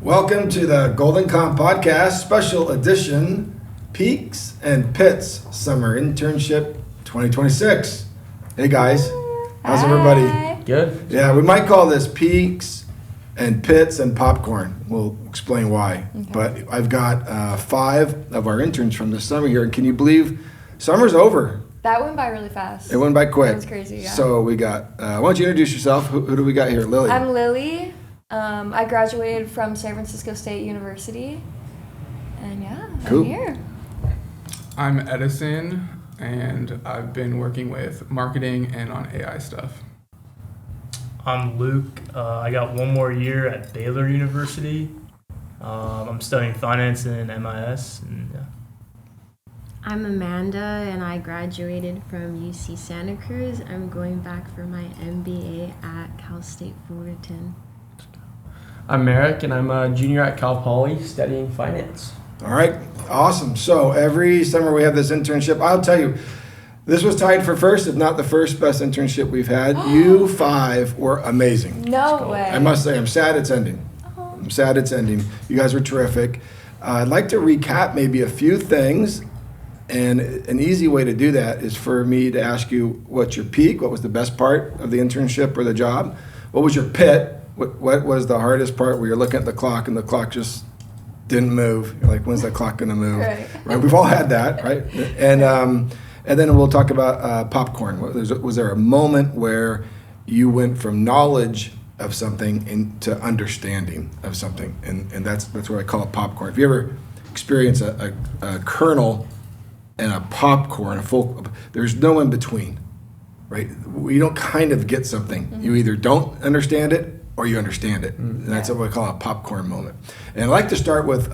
Welcome to the GoldenComm podcast, special edition, Peaks and Pits Summer Internship 2026. Hey guys, how's everybody? Good. Yeah, we might call this Peaks and Pits and Popcorn. We'll explain why. Okay. But I've got 5 of our interns from this summer here, and can you believe summer's over? That went by really fast. It went by quick. That was crazy, yeah. So we got, why don't you introduce yourself? Who do we got here? Lily. I'm Lily. I graduated from San Francisco State University. And yeah, cool. I'm here. I'm Edison, and I've been working with marketing and on AI stuff. I'm Luke. I got one more year at Baylor University. I'm studying finance and MIS. And, yeah. I'm Amanda, and I graduated from UC Santa Cruz. I'm going back for my MBA at Cal State Fullerton. I'm Merrick, and I'm a junior at Cal Poly studying finance. All right, awesome. So every summer we have this internship. I'll tell you, this was tied for first, if not the first best internship we've had. You 5 were amazing. No way. I must say, I'm sad it's ending. I'm sad it's ending. You guys were terrific. I'd like to recap maybe a few things, and an easy way to do that is for me to ask you what's your peak, what was the best part of the internship or the job, what was your pit, what was the hardest part where you're looking at the clock and the clock just didn't move. You're like, when's that clock going to move? Right. We've all had that, right? And then we'll talk about popcorn. Was there a moment where you went from knowledge of something into understanding of something? And that's what I call it popcorn. If you ever experience a kernel and a popcorn, there's no in between, right? You don't kind of get something. Mm-hmm. You either don't understand it or you understand it. Mm-hmm. And that's what we call a popcorn moment. And I'd like to start with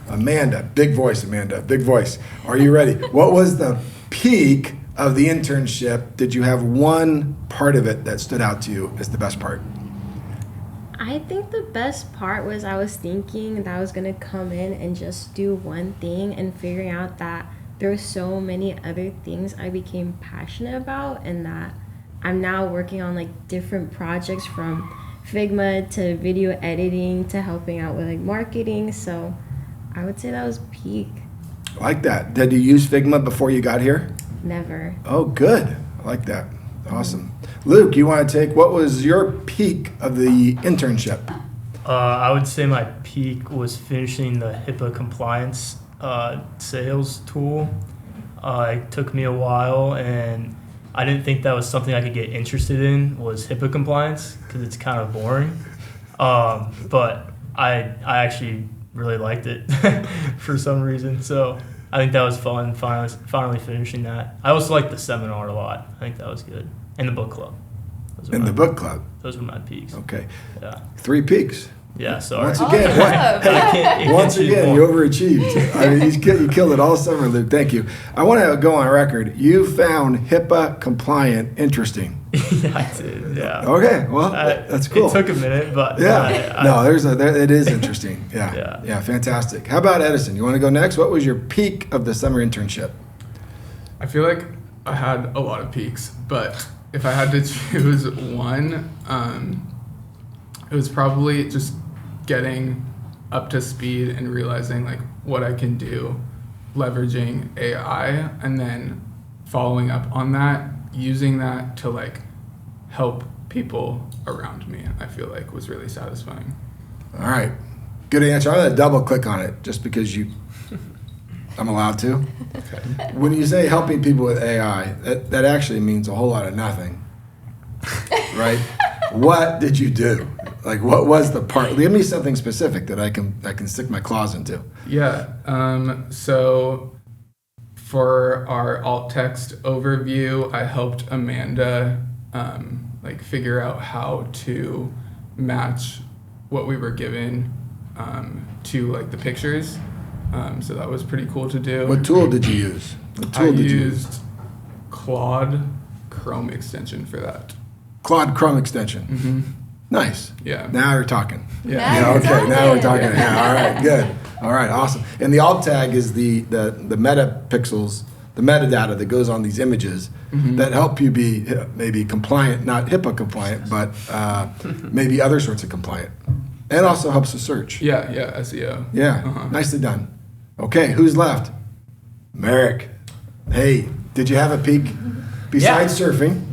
Amanda. Big voice, Amanda. Big voice. Are you ready? What was the peak of the internship? Did you have one part of it that stood out to you as the best part? I think the best part was I was thinking that I was going to come in and just do one thing, and figuring out that there were so many other things I became passionate about, and that I'm now working on like different projects from Figma to video editing to helping out with like marketing. So I would say that was peak. I like that. Did you use Figma before you got here? Never. Oh, good. I like that. Awesome. Luke, you want to take, what was your peak of the internship? I would say my peak was finishing the HIPAA compliance sales tool. It took me a while, and I didn't think that was something I could get interested in, was HIPAA compliance, because it's kind of boring. But I actually really liked it for some reason. So I think that was fun, finally finishing that. I also liked the seminar a lot. I think that was good. And the book club. Book club? Those were my peaks. Okay. Yeah. 3 peaks. Yeah, sorry. Once again, you overachieved. I mean, you killed it all summer, Luke. Thank you. I want to go on record. You found HIPAA compliant interesting. Yeah, I did. Yeah. Okay. Well, that's cool. It took a minute, but yeah. It is interesting. Yeah. Yeah. Fantastic. How about Edison? You want to go next? What was your peak of the summer internship? I feel like I had a lot of peaks, but if I had to choose one, it was probably just getting up to speed and realizing like what I can do, leveraging AI, and then following up on that, using that to like help people around me. I feel like was really satisfying. All right, good answer. I'm gonna double click on it just because I'm allowed to. Okay. When you say helping people with AI, that actually means a whole lot of nothing, right? What did you do? Like, what was the part? Give me something specific that I can stick my claws into. Yeah. So for our alt text overview, I helped Amanda figure out how to match what we were given to like the pictures. So that was pretty cool to do. What tool did you use? I used Claude Chrome extension for that. Claude Chrome extension. Mm-hmm. Nice. Yeah. Now you're talking. Yeah. Okay. Now we're talking. Yeah. All right. Good. All right. Awesome. And the alt tag is the meta pixels, the metadata that goes on these images that help you be maybe compliant, not HIPAA compliant, but maybe other sorts of compliant. And also helps the search. Yeah, SEO. Yeah, nicely done. Okay, who's left? Merrick. Hey, did you have a peak besides surfing,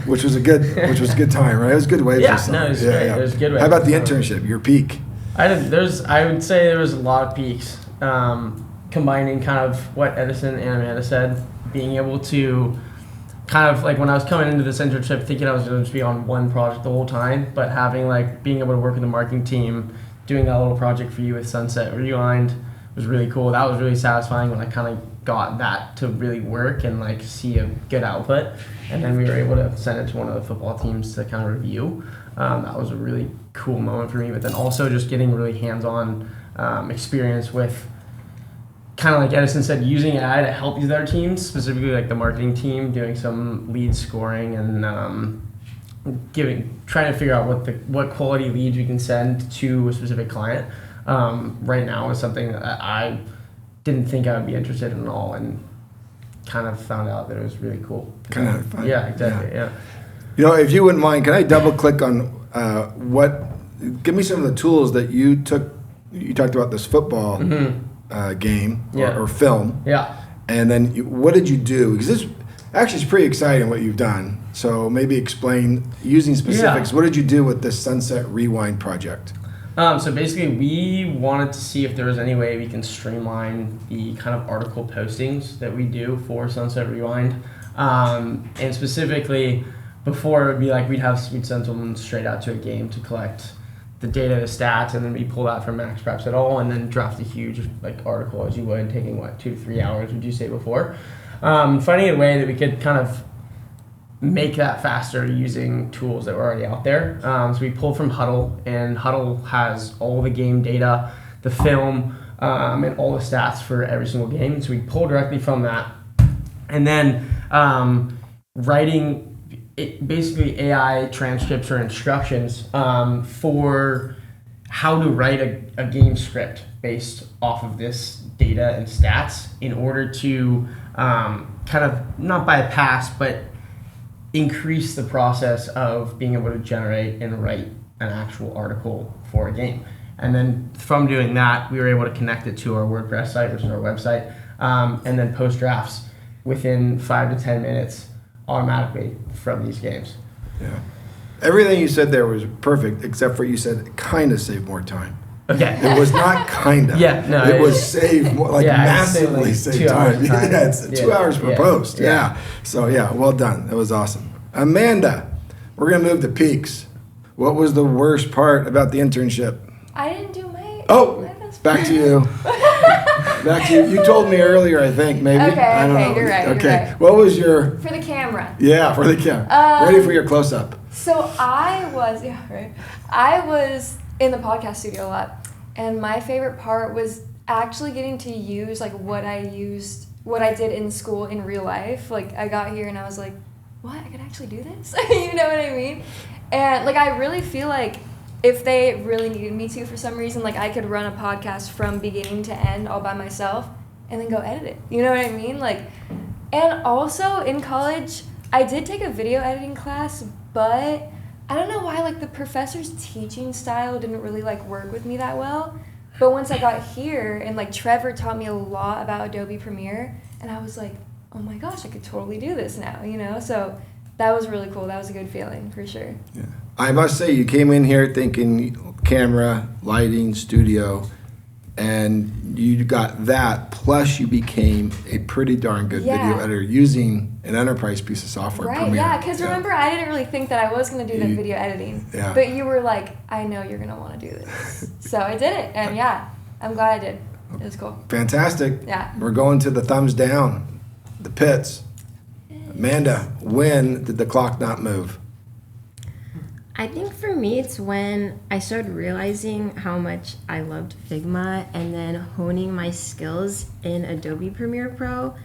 which was a good time, right? It was a good wave. Yeah, no, it was great. It was a good wave. How about the internship? Your peak? I would say there was a lot of peaks, combining kind of what Edison and Amanda said, being able to kind of like when I was coming into this internship thinking I was going to just be on one project the whole time, but having like being able to work with the marketing team, doing that little project for you with Sunset Rewind was really cool. That was really satisfying when I kind of got that to really work and like see a good output. And then we were able to send it to one of the football teams to kind of review. That was a really cool moment for me, but then also just getting really hands-on experience with kind of like Edison said, using AI to help these other teams, specifically like the marketing team, doing some lead scoring and trying to figure out what quality leads we can send to a specific client. Right now is something that I didn't think I would be interested in at all, and kind of found out that it was really cool. Kind of fun. Yeah, exactly. Yeah. You know, if you wouldn't mind, can I double click on give me some of the tools that you took. You talked about this football game or film. Yeah. And then what did you do? Because this actually is pretty exciting what you've done. So maybe explain, using specifics, what did you do with this Sunset Rewind project? So basically, we wanted to see if there was any way we can streamline the kind of article postings that we do for Sunset Rewind. And specifically, before it would be like we'd send someone straight out to a game to collect the data, the stats, and then we pull that from Max Preps et al. And then draft a huge like article as you would, taking 2 to 3 hours, would you say before? Finding a way that we could kind of make that faster using tools that were already out there. So we pulled from Huddle, and Huddle has all the game data, the film, and all the stats for every single game. So we pulled directly from that. And then writing basically AI transcripts or instructions for how to write a game script based off of this data and stats in order to kind of not bypass, but increase the process of being able to generate and write an actual article for a game. And then from doing that, we were able to connect it to our WordPress site, which is our website, and then post drafts within 5 to 10 minutes automatically from these games. Yeah. Everything you said there was perfect, except for you said kind of save more time. Okay. It was not kind of. Yeah, no. It was save more, like massively save time. Yeah, it's 2 hours per post. Yeah. So well done. That was awesome. Amanda, we're gonna move to peaks. What was the worst part about the internship? I didn't do my. Back to you. Back to you. You told me earlier, I think, maybe. Okay, I don't know. you're right. Okay. You're right. What was your? For the camera. Yeah, for the camera. Ready for your close up. So I was in the podcast studio a lot, and my favorite part was actually getting to use like what I did in school in real life. Like I got here and I was like, what? I could actually do this? You know what I mean? And like I really feel like if they really needed me to for some reason, like I could run a podcast from beginning to end all by myself and then go edit it. You know what I mean? Like, and also in college, I did take a video editing class, but I don't know why like the professor's teaching style didn't really like work with me that well. But once I got here and like Trevor taught me a lot about Adobe Premiere, and I was like, oh my gosh, I could totally do this now, you know? So that was really cool. That was a good feeling for sure. Yeah. I must say, you came in here thinking camera, lighting, studio, and you got that, plus you became a pretty darn good video editor using an enterprise piece of software. Right, Premiere. yeah, because remember, I didn't really think that I was going to do that video editing. Yeah. But you were like, I know you're going to want to do this. So I did it, and I'm glad I did. It was cool. Fantastic. Yeah. We're going to the thumbs down, the pits. Amanda, when did the clock not move? I think for me, it's when I started realizing how much I loved Figma and then honing my skills in Adobe Premiere Pro,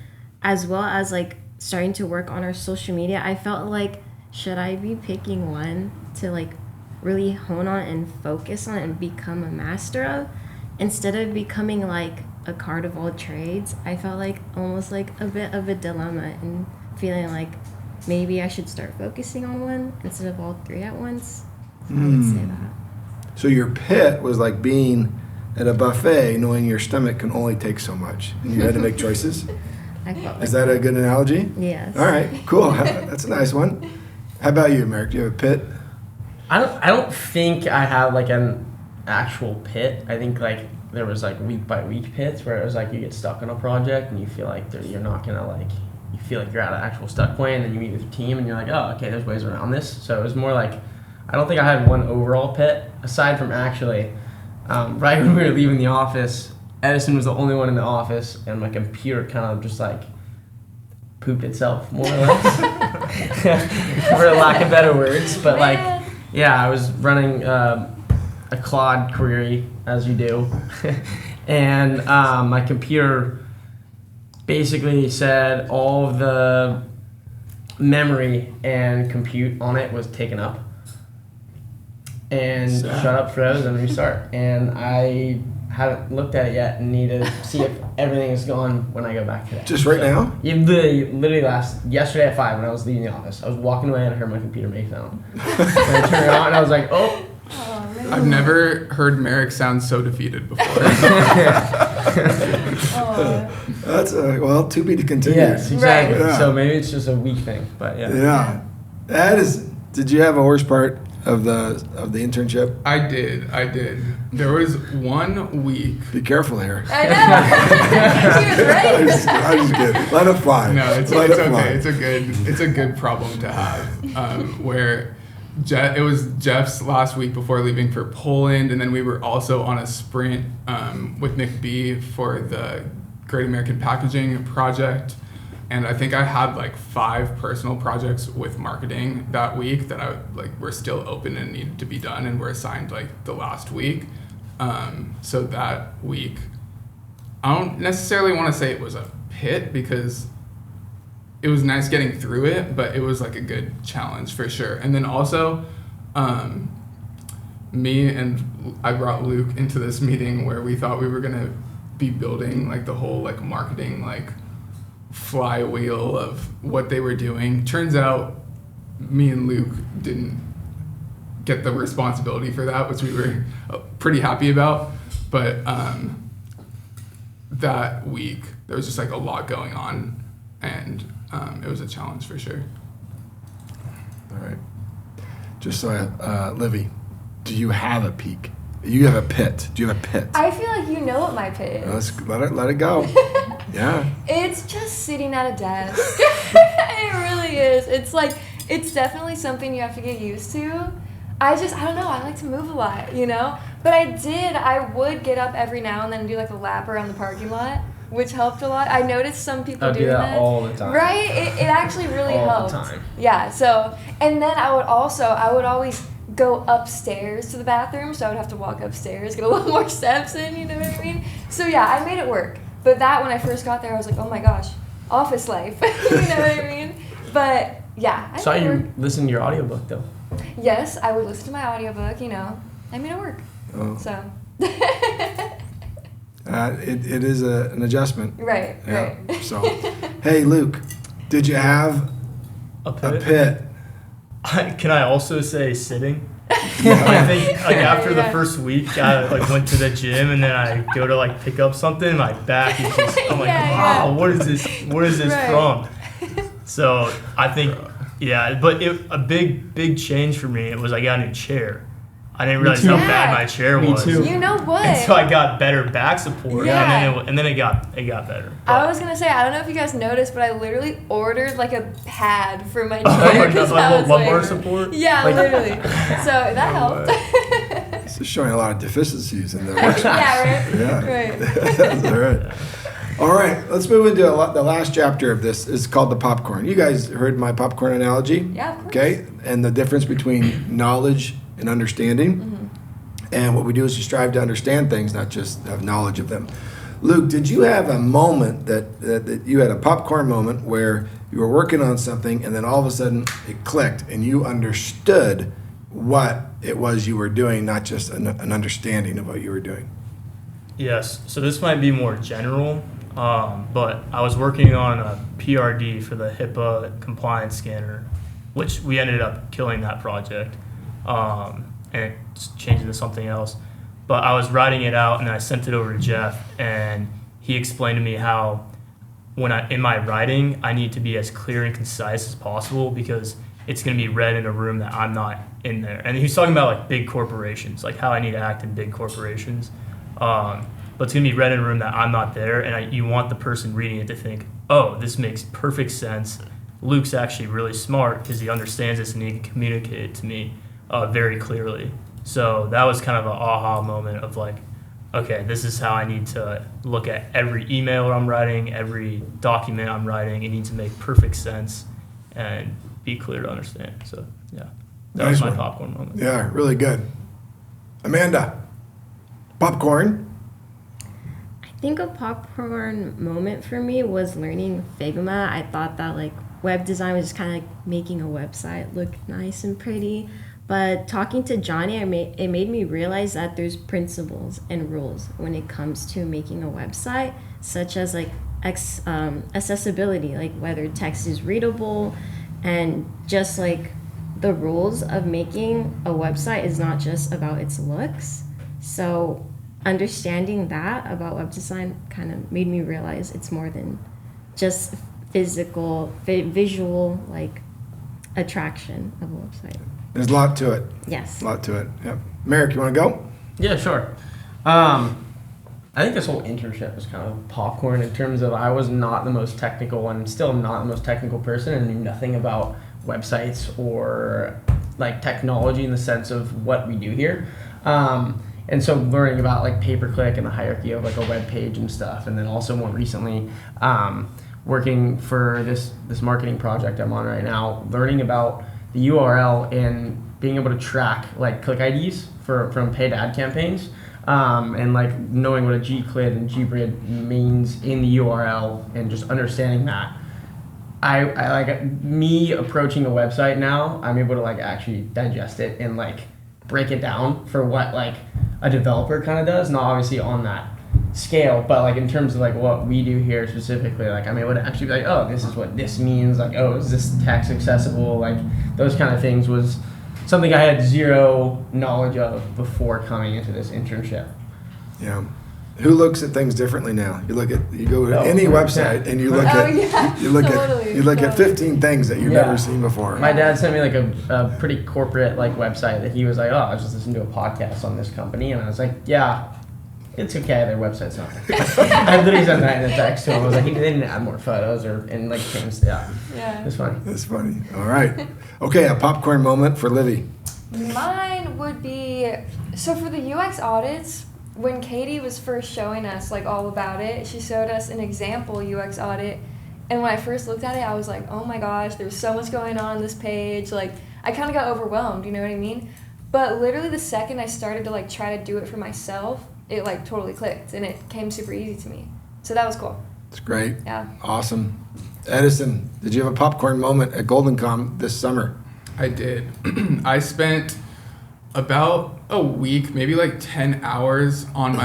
as well as like starting to work on our social media. I felt like, should I be picking one to like really hone on and focus on and become a master of, instead of becoming like a card of all trades? I felt like almost like a bit of a dilemma and feeling like maybe I should start focusing on one instead of all three at once. I would say that. So your pit was like being at a buffet, knowing your stomach can only take so much, and you had to make choices. I felt Is that a good analogy? Yes. All right, cool. That's a nice one. How about you, Merrick? Do you have a pit? I don't think I have like an actual pit. I think like there was like week by week pits where it was like you get stuck on a project and you feel like you're not gonna like, you feel like you're at an actual stuck point, and then you meet with your team and you're like, oh, okay, there's ways around this. So it was more like, I don't think I had one overall pit aside from actually right when we were leaving the office, Edison was the only one in the office, and my computer kind of just like pooped itself, more or less, for lack of better words. But like, yeah, I was running a Claude query, as you do, and my computer basically said all of the memory and compute on it was taken up, and shut up, froze, and restart. And I haven't looked at it yet and need to see if everything is gone when I go back today. Just right now? Yeah, literally yesterday at 5 when I was leaving the office. I was walking away and I heard my computer make sound. And I turned it on and I was like, oh. I've never heard Merrick sound so defeated before. That's well, to be continued. Yes, exactly. Right. Yeah. So maybe it's just a week thing, but yeah. Yeah. That is. Did you have a worst part of the internship? I did. There was 1 week. Be careful here. I know. He was right. I'm just kidding. Let it fly. No, it's Let it fly. okay. It's a good problem to have. Where it was Jeff's last week before leaving for Poland, and then we were also on a sprint with Nick B for the Great American Packaging project. And I think I had like 5 personal projects with marketing that week that were still open and needed to be done and were assigned like the last week. So that week, I don't necessarily want to say it was a pit because it was nice getting through it, but it was like a good challenge for sure. And then also, me and I brought Luke into this meeting where we thought we were gonna be building like the whole like marketing like flywheel of what they were doing. Turns out me and Luke didn't get the responsibility for that, which we were pretty happy about. But that week there was just like a lot going on, and it was a challenge for sure. All right. Just so Livy, do you have a peak? You have a pit. Do you have a pit? I feel like you know what my pit is. Let's let it go. Yeah. It's just sitting at a desk. It really is. It's like, it's definitely something you have to get used to. I don't know, I like to move a lot, you know? But I would get up every now and then and do like a lap around the parking lot, which helped a lot. I noticed some people doing that. all the time. Right? It actually really all helped. the time. Yeah, so, and then I would always go upstairs to the bathroom, so I would have to walk upstairs, get a little more steps in, you know what I mean? So yeah, I made it work. But that, when I first got there, I was like, oh my gosh, office life, you know what I mean? But yeah, I Saw made it you work. listen to your audiobook though. Yes, I would listen to my audiobook, you know. I made it work. Oh. So. It is an adjustment. Right, Yeah. right. So, hey, Luke, did you have A a pit? pit? Can I also say sitting? I think like after the first week, I like went to the gym and then I go to like pick up something. My back is just. I'm like, wow, what is this? What is this Right. from? So I think, yeah, but a big change for me. It was I got a new chair. I didn't realize too. how Yeah. bad my chair Me was. too. You know what? And so I got better back support, Yeah. and then it got better. I But- was gonna say, I don't know if you guys noticed, but I literally ordered like a pad for my Oh, chair because like I was lumbar like, support. yeah, Like- literally. So that helped. This is showing a lot of deficiencies in the workspace. Yeah, right. Yeah. Right. That's all right. All right, let's move into the last chapter of this. It's called the popcorn. You guys heard my popcorn analogy? Yeah, of course. Okay, and the difference between knowledge and understanding. Mm-hmm. And what we do is we strive to understand things, not just have knowledge of them. Luke, did you have a moment that you had a popcorn moment where you were working on something and then all of a sudden it clicked and you understood what it was you were doing, not just an understanding of what you were doing? Yes. So this might be more general, but I was working on a PRD for the HIPAA compliance scanner, which we ended up killing that project. and it just changed into something else. But I was writing it out, and I sent it over to Jeff, and he explained to me how in my writing, I need to be as clear and concise as possible because it's going to be read in a room that I'm not in there. And he's talking about like big corporations, like how I need to act in big corporations. But it's going to be read in a room that I'm not there, and you want the person reading it to think, oh, this makes perfect sense. Luke's actually really smart because he understands this and he can communicate it to me very clearly. So that was kind of an aha moment of like, okay, this is how I need to look at every email I'm writing, every document I'm writing. It needs to make perfect sense and be clear to understand. So yeah, that was my popcorn moment. Yeah, really good. Amanda, popcorn. I think a popcorn moment for me was learning Figma. I thought that like web design was just kind of like making a website look nice and pretty. But talking to Johnny, it made me realize that there's principles and rules when it comes to making a website, such as like accessibility, like whether text is readable, and just like the rules of making a website is not just about its looks. So understanding that about web design kind of made me realize it's more than just physical, visual, like attraction of a website. There's a lot to it. Yes. A lot to it. Yep. Merrick, you want to go? Yeah, sure. I think this whole internship was kind of popcorn in terms of I was not the most technical and still not the most technical person and knew nothing about websites or like technology in the sense of what we do here. And so learning about like pay-per-click and the hierarchy of like a web page and stuff. And then also more recently, working for this marketing project I'm on right now, learning about the URL and being able to track like click IDs from paid ad campaigns, and like knowing what a gclid and gbrid means in the URL and just understanding that. I like me approaching a website now, I'm able to like actually digest it and like break it down for what like a developer kind of does, not obviously on that scale, but like in terms of like what we do here specifically, like I'm able to actually be like, oh, this is what this means, like, oh, is this text accessible, like those kind of things was something I had zero knowledge of before coming into this internship. Yeah. Who looks at things differently now? You go to any 100%. website and you look at 15 things that you've never seen before. My dad sent me like a pretty corporate like website that he was like, oh, I was just listening to a podcast on this company, and I was like, yeah, it's okay, their website's not there. I literally sent that in a text to him. I was like, they didn't add more photos and like change. Yeah. It's funny. That's funny. All right. Okay, a popcorn moment for Livy. Mine would be, so for the UX audits, when Katie was first showing us like all about it, she showed us an example UX audit, and when I first looked at it, I was like, oh my gosh, there's so much going on this page. Like, I kind of got overwhelmed, you know what I mean? But literally the second I started to like try to do it for myself, it like totally clicked and it came super easy to me. So that was cool. It's great. Yeah. Awesome. Edison, did you have a popcorn moment at GoldenComm this summer? I did. I spent about a week, maybe like 10 hours on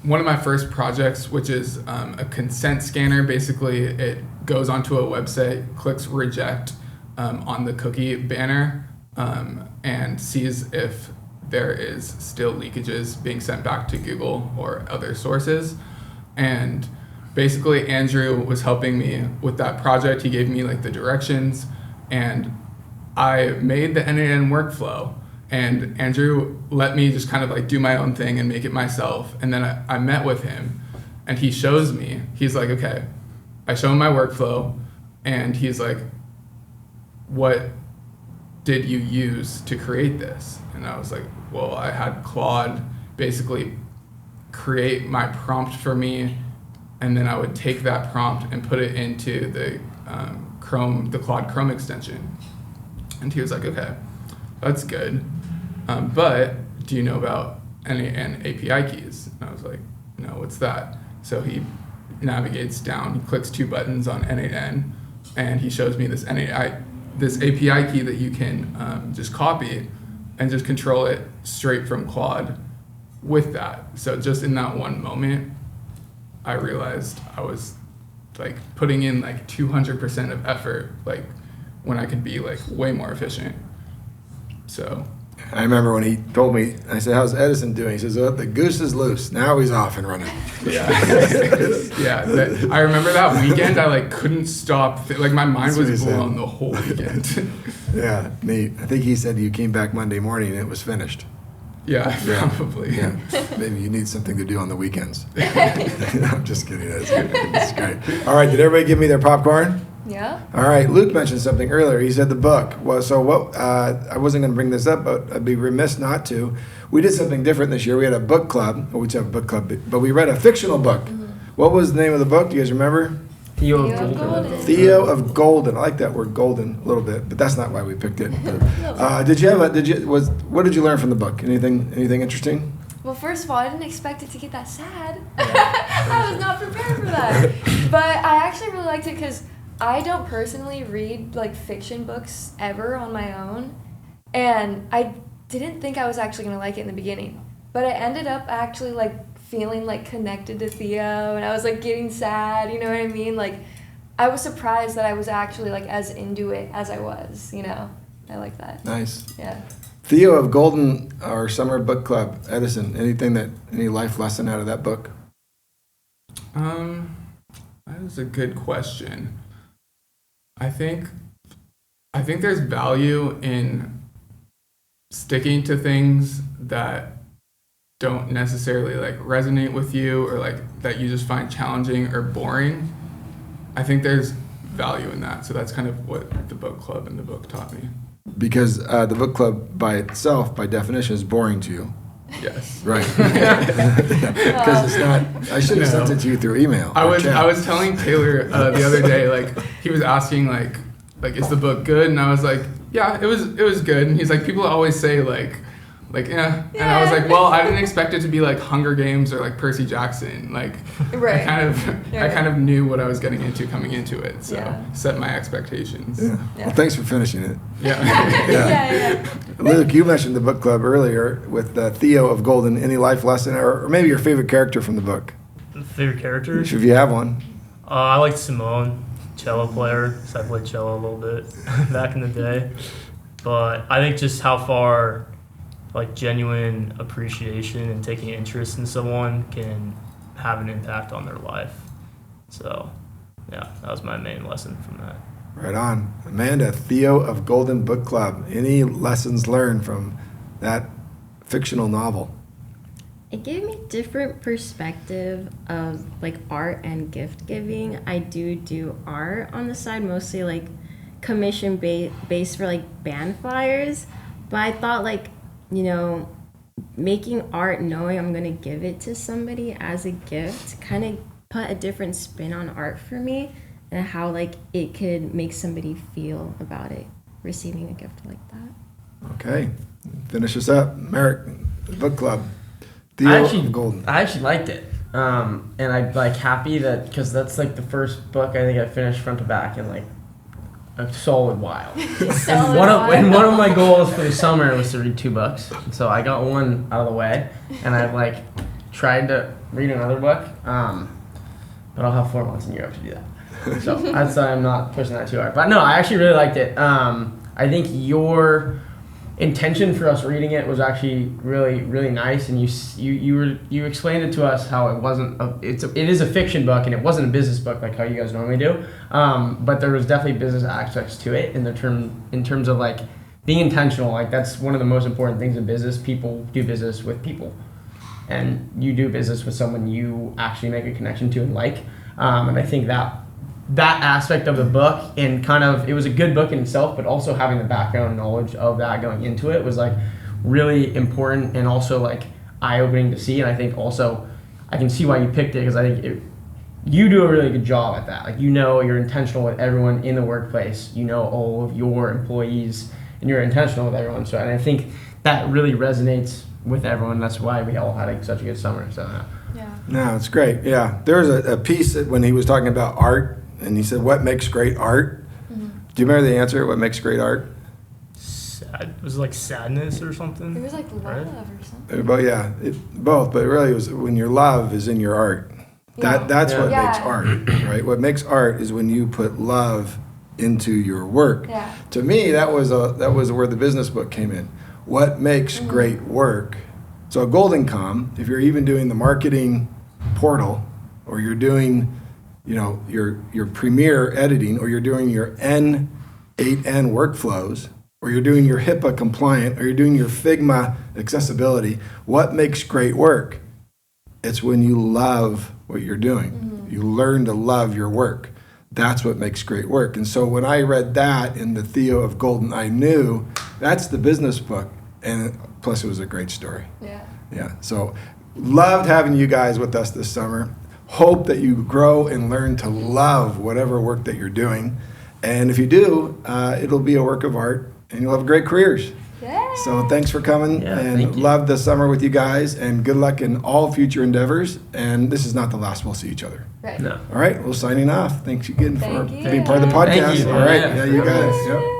one of my first projects, which is a consent scanner. Basically, it goes onto a website, clicks reject on the cookie banner, and sees if there is still leakages being sent back to Google or other sources. And basically Andrew was helping me with that project. He gave me like the directions, and I made the end-to-end workflow, and Andrew let me just kind of like do my own thing and make it myself. And then I met with him, and he shows me, he's like, okay, I show him my workflow, and he's like, what did you use to create this? And I was like, well, I had Claude basically create my prompt for me, and then I would take that prompt and put it into the Claude Chrome extension. And he was like, okay, that's good, but do you know about N8N API keys? And I was like, no, what's that? So he navigates down, he clicks two buttons on N8N, and he shows me this API key that you can just copy and just control it straight from Claude with that. So just in that one moment, I realized I was like putting in like 200% of effort, like when I could be like way more efficient. So I remember when he told me, I said, how's Edison doing? He says, oh, the goose is loose. Now he's off and running. Yeah. I remember that weekend. I like couldn't stop. Like my mind That's what he was said. blown the whole weekend. Yeah, neat. I think he said you came back Monday morning and it was finished. Yeah, probably. Yeah. Maybe you need something to do on the weekends. I'm just kidding. That's great. All right, did everybody give me their popcorn? Yeah. All right, Luke mentioned something earlier. He said the book. Well, so what? I wasn't going to bring this up, but I'd be remiss not to. We did something different this year. We had a book club. Well, we have a book club, but we read a fictional book. What was the name of the book? Do you guys remember? Theo Theo Golden. Golden. Theo of Golden. I like that word golden a little bit, but that's not why we picked it. What did you learn from the book? Anything interesting? Well, first of all, I didn't expect it to get that sad. I was not prepared for that. But I actually really liked it because I don't personally read like fiction books ever on my own. And I didn't think I was actually going to like it in the beginning. But I ended up actually like feeling like connected to Theo, and I was like getting sad, you know what I mean? Like I was surprised that I was actually like as into it as I was, you know. I like that. Nice. Yeah. Theo of Golden, our summer book club. Edison, any life lesson out of that book? That is a good question. I think there's value in sticking to things that don't necessarily like resonate with you or like that you just find challenging or boring. I think there's value in that. So that's kind of what the book club and the book taught me. Because the book club by itself, by definition, is boring to you. Yes. Right. Because it's not. I should have sent it to you through email. I or was chat. telling Taylor the other day, like he was asking like is the book good? And I was like, yeah, it was good. And he's like, people always say like yeah. And I was like, well, I didn't expect it to be like Hunger Games or like Percy Jackson. Like Right. I kind of knew what I was getting into coming into it. So Yeah. set my expectations. Yeah. Well, thanks for finishing it. Yeah. Yeah. Luke, you mentioned the book club earlier with Theo of Golden. Any life lesson, or maybe your favorite character from the book? Favorite character? If you have one. I liked Simone, cello player. So I played cello a little bit back in the day. But I think just how far like genuine appreciation and taking interest in someone can have an impact on their life. So, yeah, that was my main lesson from that. Right on. Amanda, Theo of Golden Book Club. Any lessons learned from that fictional novel? It gave me different perspective of like art and gift giving. I do art on the side, mostly like commission based for like band flyers. But I thought like, you know, making art knowing I'm gonna give it to somebody as a gift kind of put a different spin on art for me, and how like it could make somebody feel about it, receiving a gift like that. Okay. Finish us up. Merrick, book club. Theo of Golden. I actually liked it. And I'm like happy that, because that's like the first book I think I finished front to back in like a solid while. And one of my goals for the summer was to read 2 books. So I got one out of the way, and I've like tried to read another book. But I'll have 4 months in Europe to do that. So that's why I'm not pushing that too hard. But no, I actually really liked it. I think your intention for us reading it was actually really, really nice, and you explained it to us how it wasn't it is a fiction book and it wasn't a business book like how you guys normally do, but there was definitely business aspects to it in terms of like being intentional. Like that's one of the most important things in business. People do business with people, and you do business with someone you actually make a connection to and like, and I think that aspect of the book, and kind of, it was a good book in itself, but also having the background knowledge of that going into it was like really important, and also like eye-opening to see. And I think also I can see why you picked it, because I think you do a really good job at that. Like, you know, you're intentional with everyone in the workplace, you know all of your employees, and you're intentional with everyone. So, and I think that really resonates with everyone. That's why we all had like such a good summer. So Yeah. No, it's great. Yeah. There was a piece that when he was talking about art, and he said, what makes great art? Mm-hmm. Do you remember the answer? What makes great art? Sad. Was it like sadness or something? It was like love Right? or something. But yeah, both. But it really was when your love is in your art. Yeah. That's what Yeah. makes art, right? What makes art is when you put love into your work. Yeah. To me, that was where the business book came in. what makes great work. So at GoldenComm, if you're even doing the marketing portal, or you're doing, your Premiere editing, or you're doing your N8N workflows, or you're doing your HIPAA compliant, or you're doing your Figma accessibility, what makes great work? It's when you love what you're doing. You learn to love your work. That's what makes great work. And so when I read that in the Theo of Golden, I knew that's the business book. And plus it was a great story. Yeah. So loved having you guys with us this summer. Hope that you grow and learn to love whatever work that you're doing. And if you do, it'll be a work of art and you'll have great careers. Yeah. So thanks for coming, Yeah, and thank you. love the summer with you guys, and good luck in all future endeavors. And this is not the last we'll see each other. Right. No. All right, well, signing off. Thanks again Thank you. for being part of the Thank podcast. you. All right, Yeah, you of guys. course. Yep.